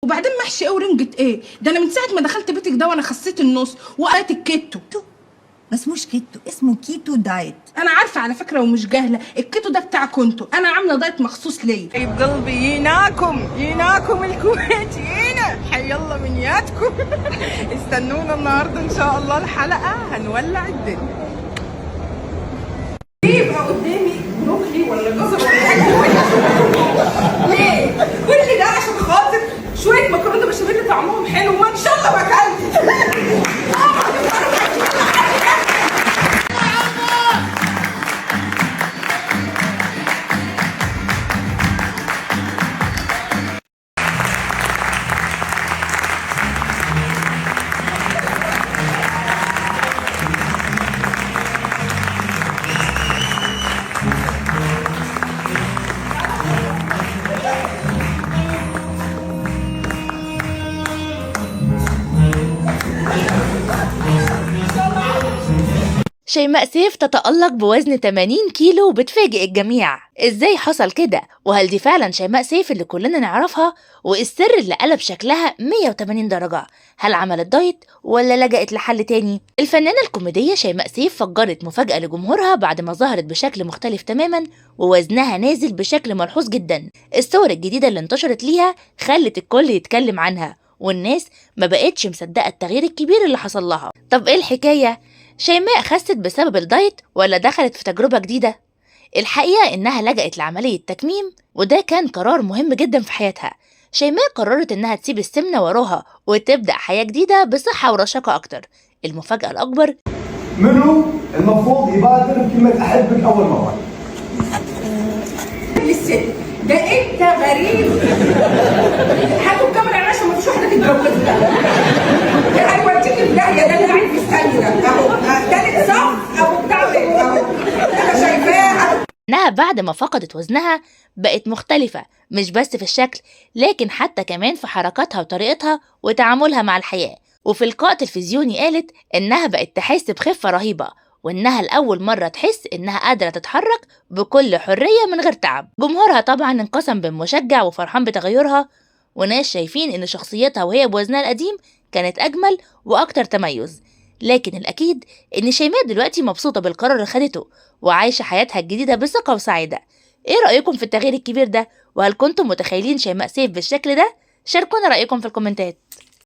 وبعدين محشي ايه ورنجة ايه؟ ده انا من ساعة ما دخلت بيتك ده وانا خسيت النص وقلت الكيتو. ما اسموش كيتو، اسمه كيتو دايت. انا عارفة على فكرة ومش جاهلة، الكيتو ده بتاعكم انتوا، انا عاملة دايت مخصوص ليا. حبيب قلبي يناكم الكويت يينا، حي الله من ياتكم. استنونا النهارده ان شاء الله الحلقة هنولع الدنيا. يبقى قدامي بروكلي ولا جزر ولا ليه؟ كل ده عشان خاطر شوية مكرونة بشاميل طعمهم حلو وما ان شاء الله ما اكلت. شيماء سيف تتألق بوزن 80 كيلو وبتفاجئ الجميع. ازاي حصل كده؟ وهل دي فعلا شيماء سيف اللي كلنا نعرفها؟ وايه السر اللي قلب شكلها 180 درجة؟ هل عملت دايت ولا لجأت لحل تاني؟ الفنانة الكوميدية شيماء سيف فجرت مفاجأة لجمهورها بعد ما ظهرت بشكل مختلف تماما ووزنها نازل بشكل ملحوظ جدا. الصور الجديدة اللي انتشرت ليها خلت الكل يتكلم عنها، والناس ما بقتش مصدقة التغيير الكبير اللي حصل لها. طب ايه الحكاية؟ شيماء خست بسبب الدايت ولا دخلت في تجربة جديدة؟ الحقيقة إنها لجأت لعملية تكميم، وده كان قرار مهم جدا في حياتها. شيماء قررت إنها تسيب السمنة وراها وتبدأ حياة جديدة بصحة ورشاقة أكتر. المفاجأة الأكبر، منو المفروض يبادر بكلمة أحبك أول مرة؟ للست ده انت غريب. هاتوا الكاميرا يا باشا، مفيش واحدة تتجوزك. هيوديك في داهية، ده اللي قاعد مستني ده اهو، تالت صف اهو بتاع اهو، انا شايفاها. إنها بعد ما فقدت وزنها بقت مختلفة، مش بس في الشكل لكن حتى كمان في حركاتها وطريقتها وتعاملها مع الحياة. وفي لقاء تلفزيوني قالت إنها بقت تحس بخفة رهيبة، وإنها لأول مرة تحس إنها قادرة تتحرك بكل حرية من غير تعب. جمهورها طبعا انقسم بين مشجع وفرحان بتغيرها، وناس شايفين إن شخصيتها وهي بوزنها القديم كانت أجمل وأكتر تميز. لكن الأكيد إن شيماء دلوقتي مبسوطة بالقرار اللي خدته وعايشة حياتها الجديدة بثقة وسعادة. إيه رأيكم في التغيير الكبير ده؟ وهل كنتم متخيلين شيماء سيف بالشكل ده؟ شاركونا رأيكم في الكومنتات.